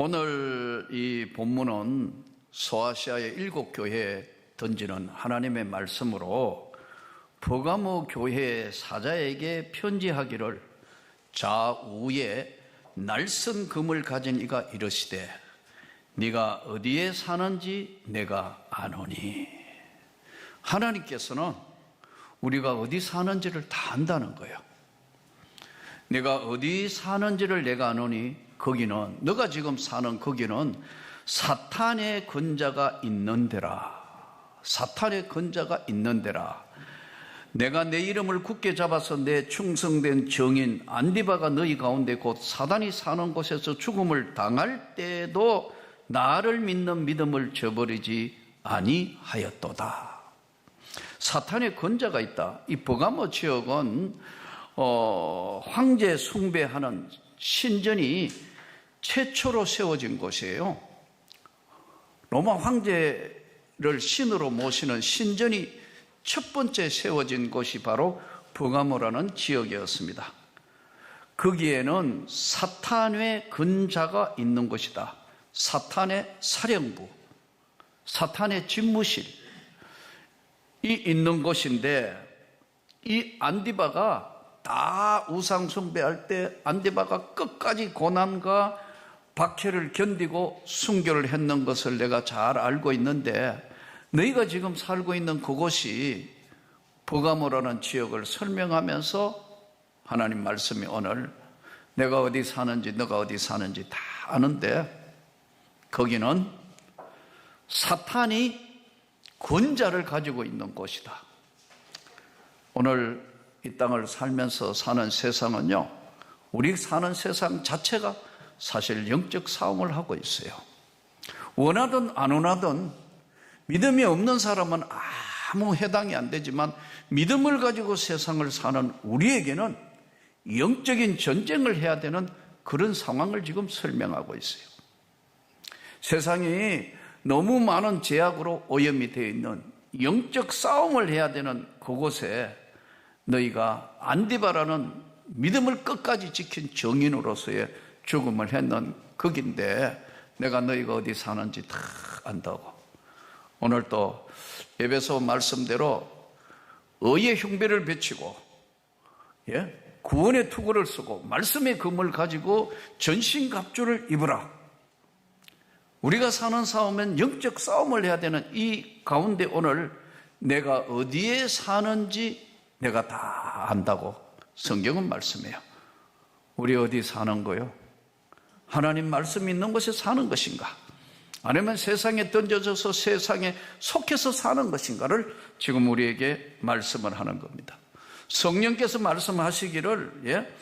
오늘 이 본문은 소아시아의 7교회에 던지는 하나님의 말씀으로 버가모 교회 사자에게 편지하기를 좌우에 날선 금을 가진 이가 이르시되 네가 어디에 사는지 내가 아노니. 하나님께서는 우리가 어디 사는지를 다 안다는 거예요. 내가 어디 사는지를 내가 아노니, 거기는, 너가 지금 사는 거기는 사탄의 근자가 있는 데라. 사탄의 근자가 있는 데라. 내가 내 이름을 굳게 잡아서 내 충성된 정인 안디바가 너희 가운데 곧 사단이 사는 곳에서 죽음을 당할 때도 나를 믿는 믿음을 저버리지 아니하였도다. 사탄의 근자가 있다. 이 버가모 지역은 황제 숭배하는 신전이 최초로 세워진 곳이에요. 로마 황제를 신으로 모시는 신전이 첫 번째 세워진 곳이 바로 버가모라는 지역이었습니다. 거기에는 사탄의 근자가 있는 곳이다. 사탄의 사령부, 사탄의 집무실이 있는 곳인데, 이 안디바가 다 우상 숭배할 때 안디바가 끝까지 고난과 박해를 견디고 순교를 했는 것을 내가 잘 알고 있는데, 너희가 지금 살고 있는 그곳이 버가모라는 지역을 설명하면서 하나님 말씀이 오늘 내가 어디 사는지 너가 어디 사는지 다 아는데, 거기는 사탄이 권자를 가지고 있는 곳이다. 오늘 이 땅을 살면서 사는 세상은요, 우리 사는 세상 자체가 사실 영적 싸움을 하고 있어요. 원하든 안 원하든 믿음이 없는 사람은 아무 해당이 안 되지만, 믿음을 가지고 세상을 사는 우리에게는 영적인 전쟁을 해야 되는 그런 상황을 지금 설명하고 있어요. 세상이 너무 많은 제약으로 오염이 되어 있는 영적 싸움을 해야 되는 그곳에 너희가 안디바라는 믿음을 끝까지 지킨 정인으로서의 죽음을 했는 거긴데, 내가 너희가 어디 사는지 다 안다고. 오늘 또 에베소 말씀대로 의의 흉배를 베치고 구원의 투구를 쓰고 말씀의 금을 가지고 전신갑주를 입으라. 우리가 사는 싸움은 영적 싸움을 해야 되는 이 가운데 오늘 내가 어디에 사는지 내가 다 안다고 성경은 말씀해요. 우리 어디 사는 거요? 하나님 말씀 있는 곳에 사는 것인가? 아니면 세상에 던져져서 세상에 속해서 사는 것인가를 지금 우리에게 말씀을 하는 겁니다. 성령께서 말씀하시기를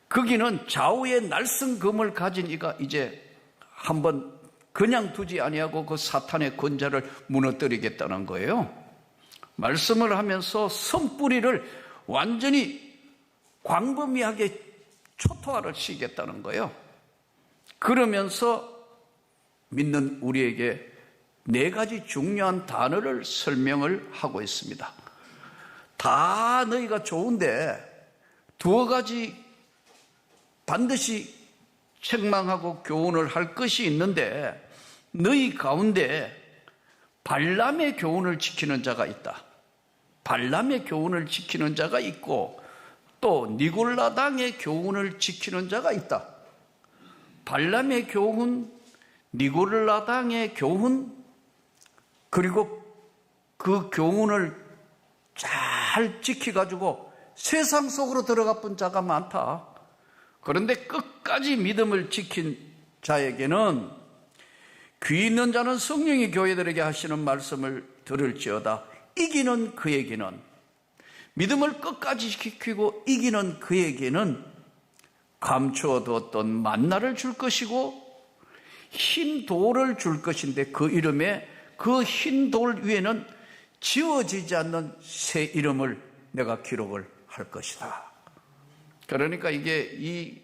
거기는 좌우에 날선 금을 가진 이가 이제 한번 그냥 두지 아니하고 그 사탄의 권자를 무너뜨리겠다는 거예요. 말씀을 하면서 선뿌리를 완전히 광범위하게 초토화를 시키겠다는 거예요. 그러면서 믿는 우리에게 4가지 중요한 단어를 설명을 하고 있습니다. 다 너희가 좋은데 2가지 반드시 책망하고 교훈을 할 것이 있는데, 너희 가운데 발람의 교훈을 지키는 자가 있다. 발람의 교훈을 지키는 자가 있고 또 니골라당의 교훈을 지키는 자가 있다. 발람의 교훈, 니골라당의 교훈, 그리고 그 교훈을 잘 지켜가지고 세상 속으로 들어가 본 자가 많다. 그런데 끝까지 믿음을 지킨 자에게는, 귀 있는 자는 성령이 교회들에게 하시는 말씀을 들을지어다. 이기는 그에게는, 믿음을 끝까지 지키고 이기는 그에게는 감추어 두었던 만나를 줄 것이고 흰 돌을 줄 것인데, 그 이름에, 그 흰 돌 위에는 지워지지 않는 새 이름을 내가 기록을 할 것이다. 그러니까 이게 이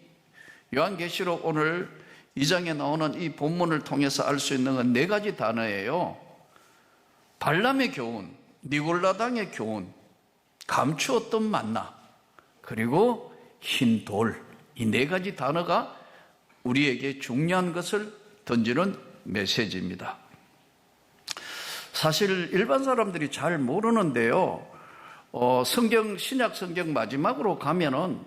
요한계시록 오늘 2장에 나오는 이 본문을 통해서 알 수 있는 건 4가지 단어예요. 발람의 교훈, 니골라당의 교훈, 감추었던 만나, 그리고 흰 돌. 이 4가지 단어가 우리에게 중요한 것을 던지는 메시지입니다. 사실 일반 사람들이 잘 모르는데요. 신약 성경 마지막으로 가면은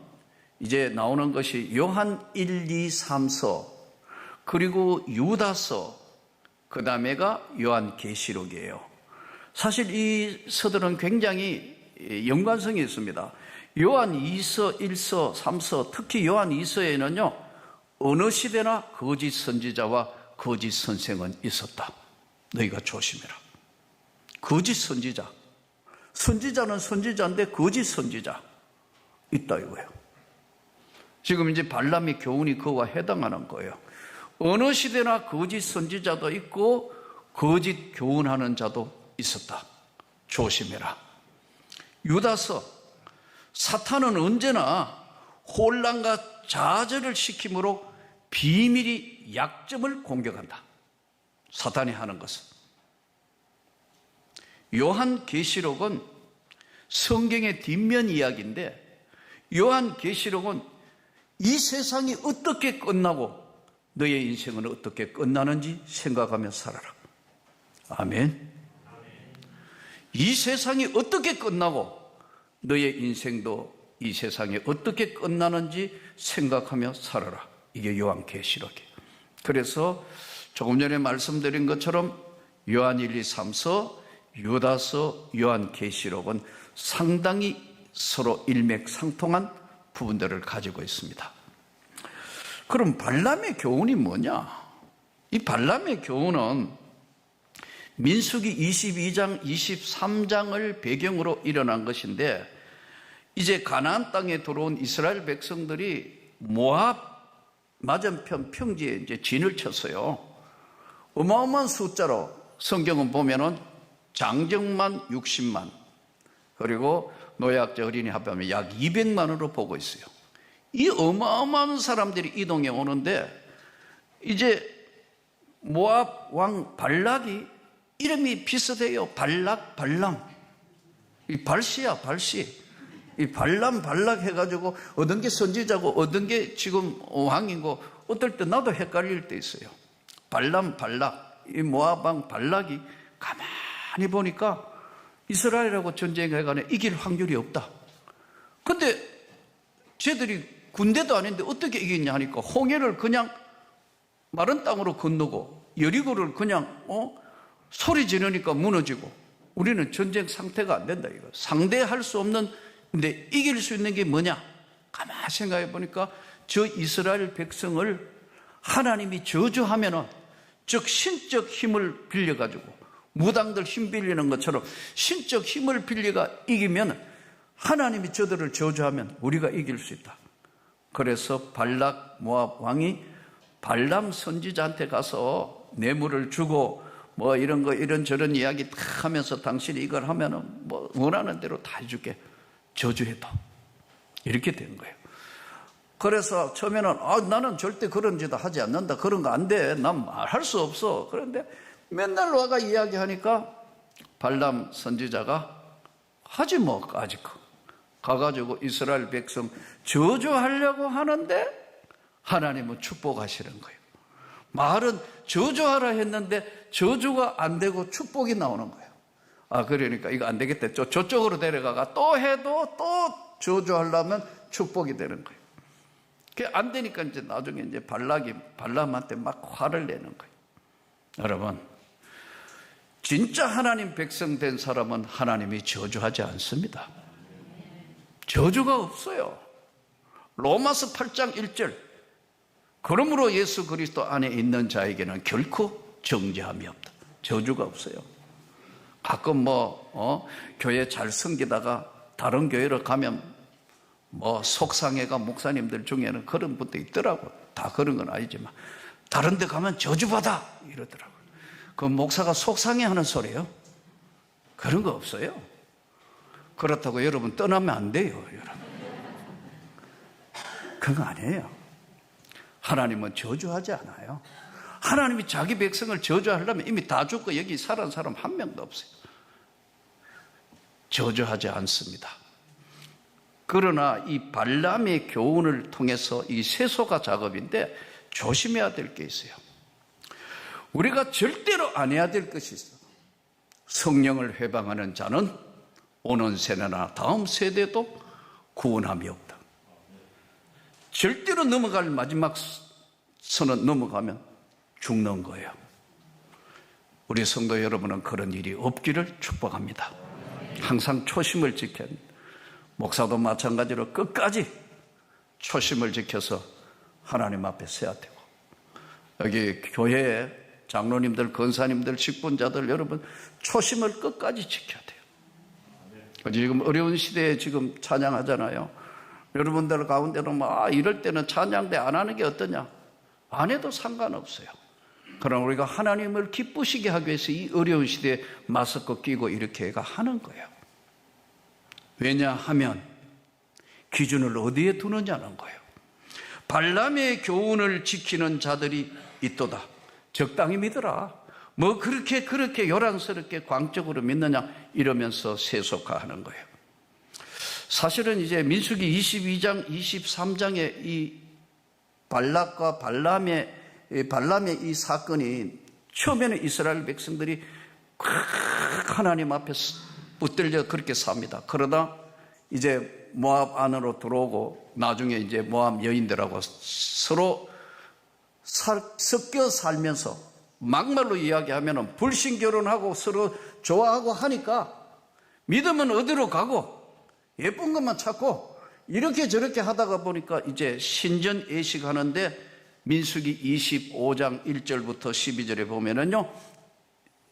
이제 나오는 것이 요한 1, 2, 3서, 그리고 유다서, 그 다음에가 요한계시록이에요. 사실 이 서들은 굉장히 연관성이 있습니다. 요한 2서, 1서, 3서, 특히 요한 2서에는요, 어느 시대나 거짓 선지자와 거짓 선생은 있었다. 너희가 조심해라. 거짓 선지자. 선지자는 선지자인데 거짓 선지자 있다 이거예요. 지금 이제 발람의 교훈이 그와 해당하는 거예요. 어느 시대나 거짓 선지자도 있고 거짓 교훈하는 자도 있었다. 조심해라. 유다서. 사탄은 언제나 혼란과 좌절을 시킴으로 비밀이 약점을 공격한다. 사탄이 하는 것은. 요한계시록은 성경의 뒷면 이야기인데, 요한계시록은 이 세상이 어떻게 끝나고 너의 인생은 어떻게 끝나는지 생각하며 살아라. 아멘. 이 세상이 어떻게 끝나고 너의 인생도 이 세상에 어떻게 끝나는지 생각하며 살아라. 이게 요한계시록이에요. 그래서 조금 전에 말씀드린 것처럼 요한 1, 2, 3서, 유다서, 요한계시록은 상당히 서로 일맥상통한 부분들을 가지고 있습니다. 그럼 발람의 교훈이 뭐냐? 이 발람의 교훈은 민수기 22장, 23장을 배경으로 일어난 것인데, 이제 가나안 땅에 들어온 이스라엘 백성들이 모압 맞은편 평지에 이제 진을 쳤어요. 어마어마한 숫자로 성경은 보면은 장정만 60만, 그리고 노약자 어린이 합하면 약 200만으로 보고 있어요. 이 어마어마한 사람들이 이동해 오는데, 이제 모압 왕 발락이 이름이 비슷해요. 발락, 발람. 이 발시야, 발시. 이 발람, 발락 해가지고 어떤 게 선지자고 어떤 게 지금 왕이고, 어떨 때 나도 헷갈릴 때 있어요. 발람, 발락. 이 모압 왕 발락이 가만히 보니까 이스라엘하고 전쟁해가네 이길 확률이 없다. 근데 쟤들이 군대도 아닌데 어떻게 이기냐 하니까 홍해를 그냥 마른 땅으로 건너고 여리고를 그냥 소리 지르니까 무너지고, 우리는 전쟁 상태가 안 된다 이거. 상대할 수 없는, 근데 이길 수 있는 게 뭐냐? 가만히 생각해 보니까 저 이스라엘 백성을 하나님이 저주하면은, 즉 신적 힘을 빌려가지고 무당들 힘 빌리는 것처럼 신적 힘을 빌려가 이기면, 하나님이 저들을 저주하면 우리가 이길 수 있다. 그래서 발락 모압 왕이 발람 선지자한테 가서 뇌물을 주고 뭐 이런 거 이런저런 이야기 다 하면서 당신이 이걸 하면은 뭐 원하는 대로 다 해줄게, 저주해도. 이렇게 된 거예요. 그래서 처음에는 나는 절대 그런 짓 하지 않는다, 그런 거 안 돼, 난 말할 수 없어. 그런데 맨날 와가 이야기하니까 발람 선지자가 하지 뭐 까짓 거 가가지고 이스라엘 백성 저주하려고 하는데 하나님은 축복하시는 거예요. 말은 저주하라 했는데 저주가 안 되고 축복이 나오는 거예요. 그러니까 이거 안 되겠다, 저쪽으로 데려가가 또 해도 또 저주하려면 축복이 되는 거예요. 그게 안 되니까 이제 나중에 이제 발람한테 막 화를 내는 거예요. 여러분, 진짜 하나님 백성 된 사람은 하나님이 저주하지 않습니다. 저주가 없어요. 로마서 8장 1절. 그러므로 예수 그리스도 안에 있는 자에게는 결코 정죄함이 없다. 저주가 없어요. 가끔 교회 잘 섬기다가 다른 교회로 가면 속상해가 목사님들 중에는 그런 분도 있더라고. 다 그런 건 아니지만 다른 데 가면 저주받아 이러더라고요. 그 목사가 속상해 하는 소리예요? 그런 거 없어요. 그렇다고 여러분 떠나면 안 돼요, 여러분. 그거 아니에요. 하나님은 저주하지 않아요. 하나님이 자기 백성을 저주하려면 이미 다 죽고 여기 살아난 사람 한 명도 없어요. 저주하지 않습니다. 그러나 이 발람의 교훈을 통해서 이 세속화 작업인데, 조심해야 될 게 있어요. 우리가 절대로 안 해야 될 것이 있어. 성령을 회방하는 자는 오는 세대나 다음 세대도 구원함이 없다. 절대로 넘어갈 마지막 선은 넘어가면 죽는 거예요. 우리 성도 여러분은 그런 일이 없기를 축복합니다. 항상 초심을 지켜야 합니다. 목사도 마찬가지로 끝까지 초심을 지켜서 하나님 앞에 서야 되고, 여기 교회에 장로님들, 권사님들, 직분자들 여러분 초심을 끝까지 지켜야 돼요. 지금 어려운 시대에 지금 찬양하잖아요. 여러분들 가운데로 이럴 때는 찬양대 안 하는 게 어떠냐? 안 해도 상관없어요. 그럼 우리가 하나님을 기쁘시게 하기 위해서 이 어려운 시대에 마스크 끼고 이렇게 하는 거예요. 왜냐하면 기준을 어디에 두느냐는 거예요. 발람의 교훈을 지키는 자들이 있도다. 적당히 믿어라. 뭐 그렇게 요란스럽게 광적으로 믿느냐 이러면서 세속화하는 거예요. 사실은 이제 민수기 22장, 23장의 이 발락과 발람의 이 사건이 처음에는 이스라엘 백성들이 하나님 앞에 붙들려 그렇게 삽니다. 그러다 이제 모압 안으로 들어오고 나중에 이제 모압 여인들하고 서로 섞여 살면서 막말로 이야기하면 불신 결혼하고 서로 좋아하고 하니까 믿으면 어디로 가고 예쁜 것만 찾고 이렇게 저렇게 하다가 보니까 이제 신전 예식하는데 민수기 25장 1절부터 12절에 보면은요,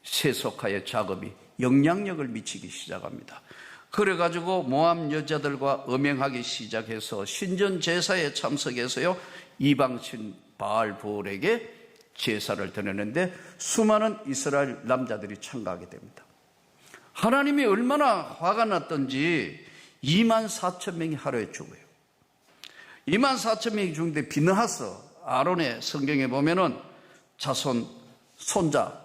세속화의 작업이 영향력을 미치기 시작합니다. 그래가지고 모압 여자들과 음행하기 시작해서 신전 제사에 참석해서요, 이방신 바알볼에게 제사를 드리는데 수많은 이스라엘 남자들이 참가하게 됩니다. 하나님이 얼마나 화가 났던지 24,000명이 하루에 죽어요. 24,000명이 죽는데 비느하스, 아론의 성경에 보면은 자손, 손자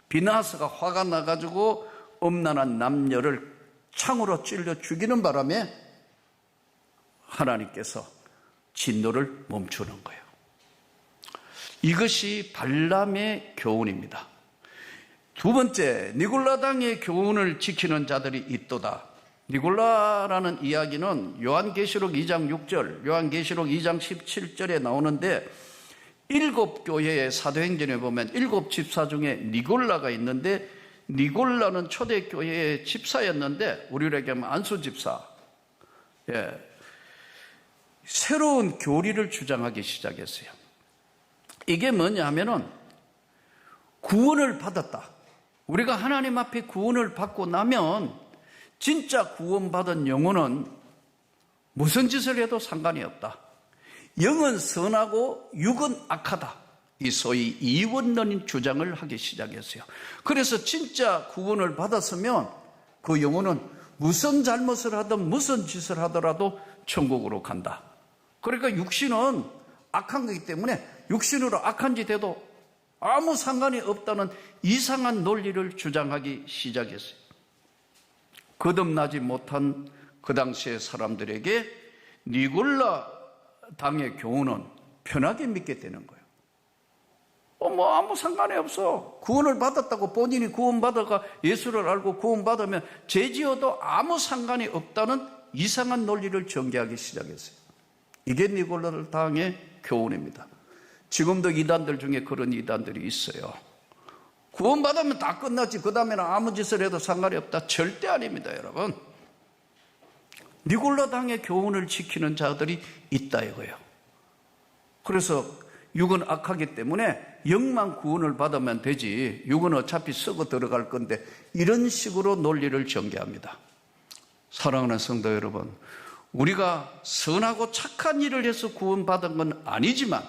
비느하스가 화가 나가지고 음란한 남녀를 창으로 찔러 죽이는 바람에 하나님께서 진노를 멈추는 거예요. 이것이 발람의 교훈입니다. 두 번째, 니골라당의 교훈을 지키는 자들이 있도다. 니골라라는 이야기는 요한계시록 2장 6절, 요한계시록 2장 17절에 나오는데 7교회의 사도행전에 보면 7 집사 중에 니골라가 있는데 니골라는 초대교회의 집사였는데 우리에게 하면 안수 집사. 새로운 교리를 주장하기 시작했어요. 이게 뭐냐 하면은 구원을 받았다. 우리가 하나님 앞에 구원을 받고 나면 진짜 구원받은 영혼은 무슨 짓을 해도 상관이 없다. 영은 선하고 육은 악하다. 이 소위 이원론인 주장을 하기 시작했어요. 그래서 진짜 구원을 받았으면 그 영혼은 무슨 잘못을 하든 무슨 짓을 하더라도 천국으로 간다. 그러니까 육신은 악한 거기 때문에 육신으로 악한 짓 해도 아무 상관이 없다는 이상한 논리를 주장하기 시작했어요. 거듭나지 못한 그 당시의 사람들에게 니골라 당의 교훈은 편하게 믿게 되는 거예요. 뭐 아무 상관이 없어. 구원을 받았다고 본인이 구원받아가 예수를 알고 구원받으면 죄지어도 아무 상관이 없다는 이상한 논리를 전개하기 시작했어요. 이게 니골라 당의 교훈입니다. 지금도 이단들 중에 그런 이단들이 있어요. 구원받으면 다 끝났지 그 다음에는 아무 짓을 해도 상관이 없다. 절대 아닙니다, 여러분. 니골라 당의 교훈을 지키는 자들이 있다 이거예요. 그래서 육은 악하기 때문에 영만 구원을 받으면 되지 육은 어차피 썩어 들어갈 건데 이런 식으로 논리를 전개합니다. 사랑하는 성도 여러분, 우리가 선하고 착한 일을 해서 구원받은 건 아니지만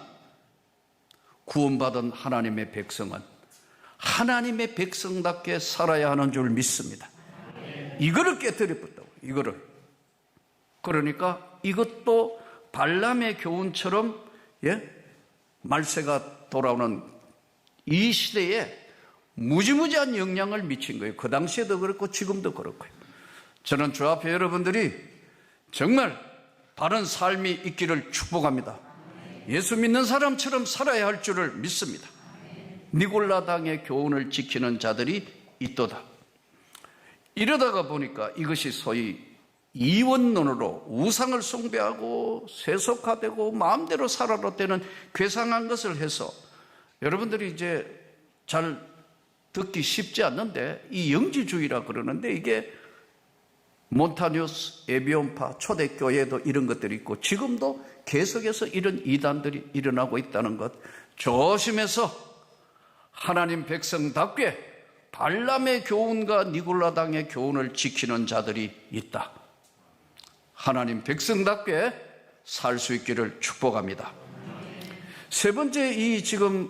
구원받은 하나님의 백성은 하나님의 백성답게 살아야 하는 줄 믿습니다. 이거를 깨뜨려버렸다고. 이거를. 그러니까 이것도 발람의 교훈처럼 말세가 돌아오는 이 시대에 무지무지한 영향을 미친 거예요. 그 당시에도 그렇고 지금도 그렇고요. 저는 주 앞에 여러분들이 정말 바른 삶이 있기를 축복합니다. 예수 믿는 사람처럼 살아야 할 줄을 믿습니다. 니골라당의 교훈을 지키는 자들이 있도다. 이러다가 보니까 이것이 소위 이원론으로 우상을 숭배하고 세속화되고 마음대로 살아도 되는 괴상한 것을 해서, 여러분들이 이제 잘 듣기 쉽지 않는데 이 영지주의라 그러는데, 이게 몬타뉴스, 에비온파, 초대교회도 이런 것들이 있고 지금도 계속해서 이런 이단들이 일어나고 있다는 것 조심해서 하나님 백성답게 발람의 교훈과 니골라당의 교훈을 지키는 자들이 있다. 하나님 백성답게 살 수 있기를 축복합니다. 세 번째, 이 지금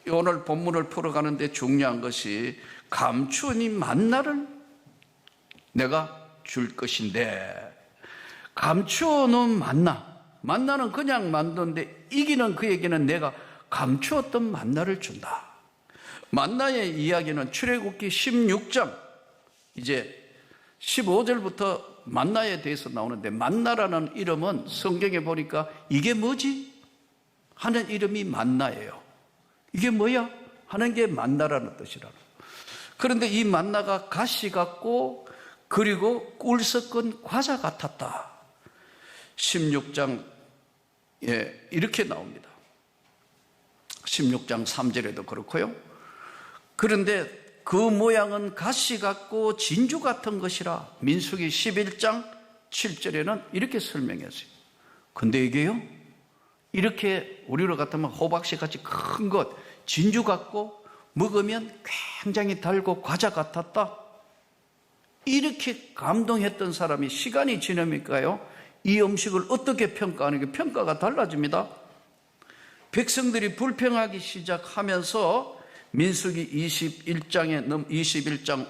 오늘 본문을 풀어가는데 중요한 것이 감추은 이 만나를 내가 줄 것인데, 감추어놓은 만나는 그냥 만드는데 이기는 그에게는 내가 감추었던 만나를 준다. 만나의 이야기는 출애굽기 16장 이제 15절부터 만나에 대해서 나오는데, 만나라는 이름은 성경에 보니까 이게 뭐지? 하는 이름이 만나예요. 이게 뭐야? 하는 게 만나라는 뜻이라고. 그런데 이 만나가 가시 같고 그리고 꿀 섞은 과자 같았다. 16장에 이렇게 나옵니다. 16장 3절에도 그렇고요. 그런데 그 모양은 가시 같고 진주 같은 것이라 민수기 11장 7절에는 이렇게 설명했어요. 근데 이게요, 이렇게 우리로 같으면 호박씨 같이 큰 것, 진주 같고 먹으면 굉장히 달고 과자 같았다. 이렇게 감동했던 사람이 시간이 지나니까요, 이 음식을 어떻게 평가하는 게 평가가 달라집니다. 백성들이 불평하기 시작하면서 민수기 21장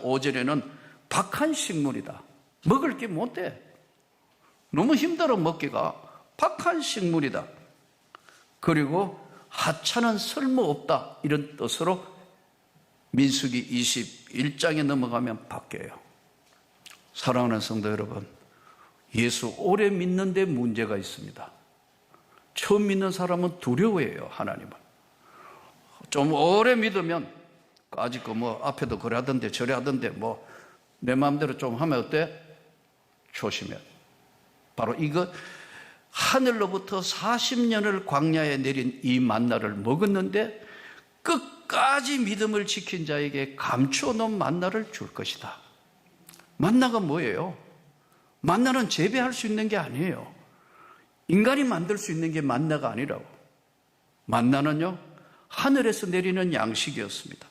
5절에는 박한 식물이다. 먹을 게 못 돼. 너무 힘들어 먹기가. 박한 식물이다. 그리고 하찮은 쓸모없다. 이런 뜻으로 민수기 21장에 넘어가면 바뀌어요. 사랑하는 성도 여러분, 예수 오래 믿는데 문제가 있습니다. 처음 믿는 사람은 두려워해요, 하나님을. 좀 오래 믿으면, 아직 앞에도 그래 하던데 저래 하던데 내 마음대로 좀 하면 어때? 조심해. 바로 이거, 하늘로부터 40년을 광야에 내린 이 만나를 먹었는데 끝까지 믿음을 지킨 자에게 감추어 놓은 만나를 줄 것이다. 만나가 뭐예요? 만나는 재배할 수 있는 게 아니에요. 인간이 만들 수 있는 게 만나가 아니라고. 만나는요, 하늘에서 내리는 양식이었습니다.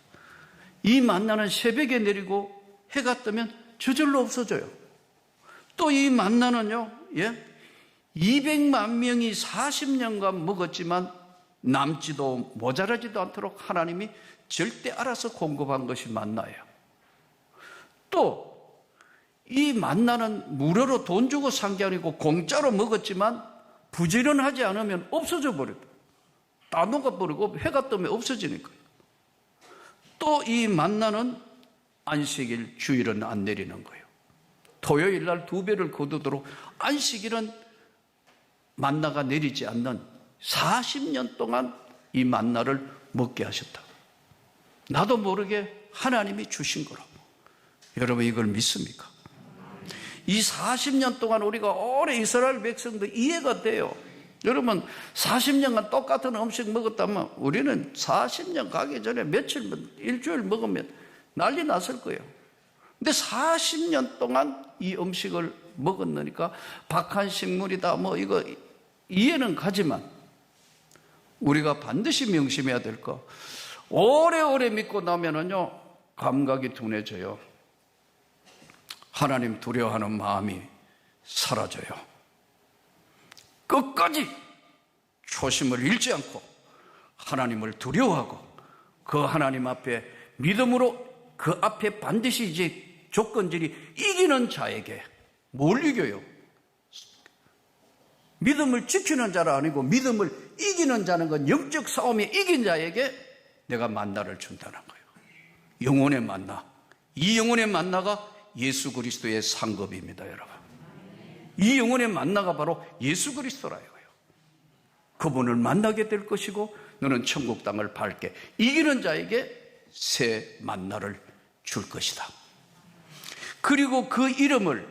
이 만나는 새벽에 내리고 해가 뜨면 저절로 없어져요. 또 이 만나는요, 200만 명이 40년간 먹었지만 남지도 모자라지도 않도록 하나님이 절대 알아서 공급한 것이 만나예요. 또 이 만나는 무료로 돈 주고 산 게 아니고 공짜로 먹었지만 부지런하지 않으면 없어져 버려요. 다 녹아버리고 해가 뜨면 없어지니까. 또 이 만나는 안식일 주일은 안 내리는 거예요. 토요일 날 2배를 거두도록 안식일은 만나가 내리지 않는 40년 동안 이 만나를 먹게 하셨다. 나도 모르게 하나님이 주신 거라고. 여러분, 이걸 믿습니까? 이 40년 동안 우리가 오래 이스라엘 백성들 이해가 돼요. 여러분, 40년간 똑같은 음식 먹었다면 우리는 40년 가기 전에 며칠, 일주일 먹으면 난리 났을 거예요. 근데 40년 동안 이 음식을 먹었으니까 박한 식물이다 이거 이해는 가지만 우리가 반드시 명심해야 될 거, 오래오래 믿고 나면은요 감각이 둔해져요. 하나님 두려워하는 마음이 사라져요. 끝까지 초심을 잃지 않고 하나님을 두려워하고 그 하나님 앞에 믿음으로 그 앞에 반드시 이제 조건들이 이기는 자에게 뭘 이겨요? 믿음을 지키는 자라 아니고 믿음을 이기는 자는 건 영적 싸움에 이긴 자에게 내가 만나를 준다는 거예요. 영혼의 만나. 이 영혼의 만나가 예수 그리스도의 상급입니다, 여러분. 이 영혼의 만나가 바로 예수 그리스도라 이거예요. 그분을 만나게 될 것이고 너는 천국 땅을 밟게, 이기는 자에게 새 만나를 줄 것이다. 그리고 그 이름을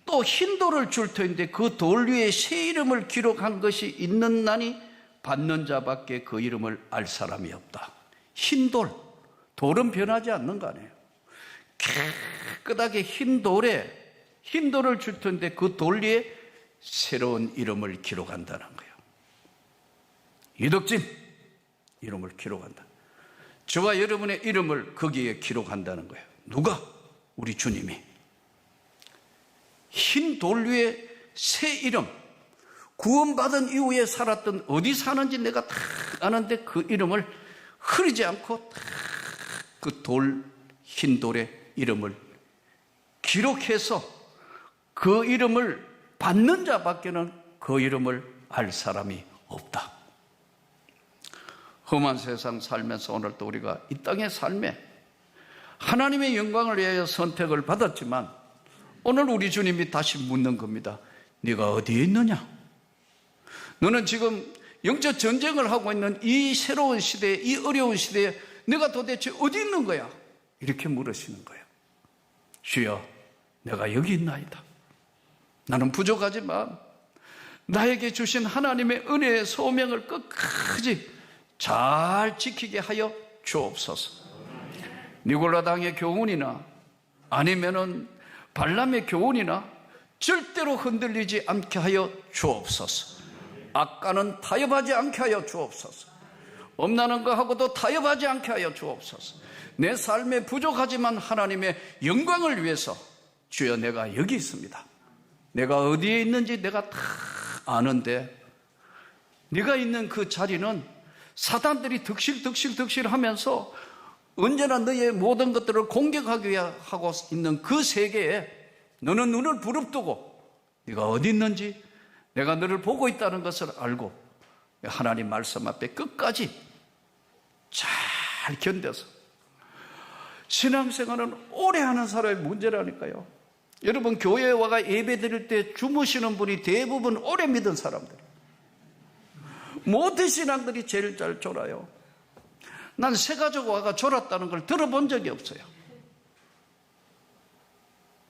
또 흰 돌을 줄 터인데 그 돌 위에 새 이름을 기록한 것이 있는 나니 받는 자밖에 그 이름을 알 사람이 없다. 흰 돌, 돌은 변하지 않는 거 아니에요. 깨끗하게 흰 돌을 줄 텐데 그 돌 위에 새로운 이름을 기록한다는 거예요. 이덕진 이름을 기록한다. 저와 여러분의 이름을 거기에 기록한다는 거예요. 누가? 우리 주님이. 흰 돌 위에 새 이름, 구원받은 이후에 살았던, 어디 사는지 내가 다 아는데 그 이름을 흐리지 않고 그 흰 돌의 이름을 기록해서 그 이름을 받는 자밖에는 그 이름을 알 사람이 없다. 험한 세상 살면서 오늘도 우리가 이 땅의 삶에 하나님의 영광을 위하여 선택을 받았지만 오늘 우리 주님이 다시 묻는 겁니다. 네가 어디에 있느냐? 너는 지금 영적 전쟁을 하고 있는 이 새로운 시대에, 이 어려운 시대에 내가 도대체 어디 있는 거야? 이렇게 물으시는 거예요. 주여, 내가 여기 있나이다. 나는 부족하지만 나에게 주신 하나님의 은혜의 소명을 끝까지 잘 지키게 하여 주옵소서. 니골라 당의 교훈이나 아니면은 발람의 교훈이나 절대로 흔들리지 않게 하여 주옵소서. 악가는 타협하지 않게 하여 주옵소서. 엄나는 것하고도 타협하지 않게 하여 주옵소서. 내 삶에 부족하지만 하나님의 영광을 위해서 주여, 내가 여기 있습니다. 내가 어디에 있는지 내가 다 아는데 네가 있는 그 자리는 사단들이 득실 하면서 언제나 너의 모든 것들을 공격하기 위해 하고 있는 그 세계에 너는 눈을 부릅뜨고 네가 어디 있는지 내가 너를 보고 있다는 것을 알고 하나님 말씀 앞에 끝까지 잘 견뎌서, 신앙생활은 오래 하는 사람의 문제라니까요. 여러분, 교회에 와가 예배 드릴 때 주무시는 분이 대부분 오래 믿은 사람들, 모태 신앙들이 제일 잘 졸아요. 난 새 가족 와가 졸았다는 걸 들어본 적이 없어요.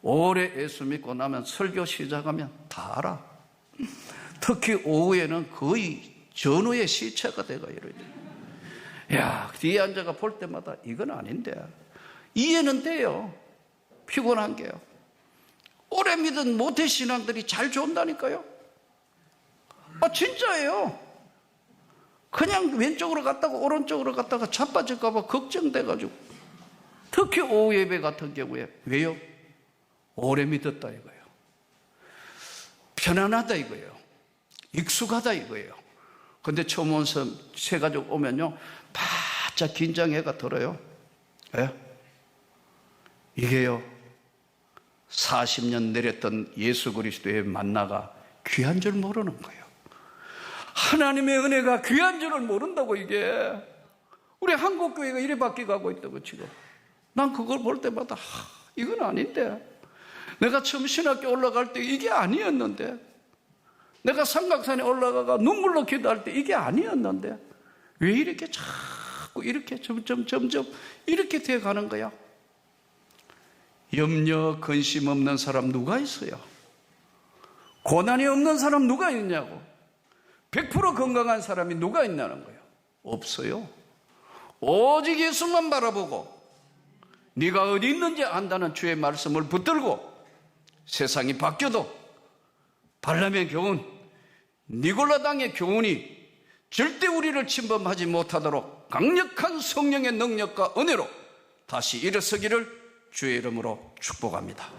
오래 예수 믿고 나면 설교 시작하면 다 알아. 특히 오후에는 거의 전후의 시체가 돼가 이러죠. 야, 뒤에 앉아가 볼 때마다 이건 아닌데. 이해는 돼요. 피곤한 게요. 오래 믿은 모태 신앙들이 잘 존다니까요. 아, 진짜예요. 그냥 왼쪽으로 갔다가 오른쪽으로 갔다가 자빠질까봐 걱정돼가지고. 특히 오후 예배 같은 경우에. 왜요? 오래 믿었다 이거예요. 편안하다 이거예요. 익숙하다 이거예요. 근데 처음 온 새 가족 오면요, 바짝 긴장해가 들어요. 예? 이게요, 40년 내렸던 예수 그리스도의 만나가 귀한 줄 모르는 거예요. 하나님의 은혜가 귀한 줄을 모른다고. 이게 우리 한국교회가 이래 바뀌어가고 있다고. 지금 난 그걸 볼 때마다 이건 아닌데. 내가 처음 신학교 올라갈 때 이게 아니었는데, 내가 삼각산에 올라가가 눈물로 기도할 때 이게 아니었는데 왜 이렇게 자꾸 이렇게 점점 이렇게 돼가는 거야? 염려 근심 없는 사람 누가 있어요? 고난이 없는 사람 누가 있냐고. 100% 건강한 사람이 누가 있냐는 거예요. 없어요. 오직 예수만 바라보고 네가 어디 있는지 안다는 주의 말씀을 붙들고 세상이 바뀌어도 발람의 교훈, 니골라 당의 교훈이 절대 우리를 침범하지 못하도록 강력한 성령의 능력과 은혜로 다시 일어서기를 주의 이름으로 축복합니다.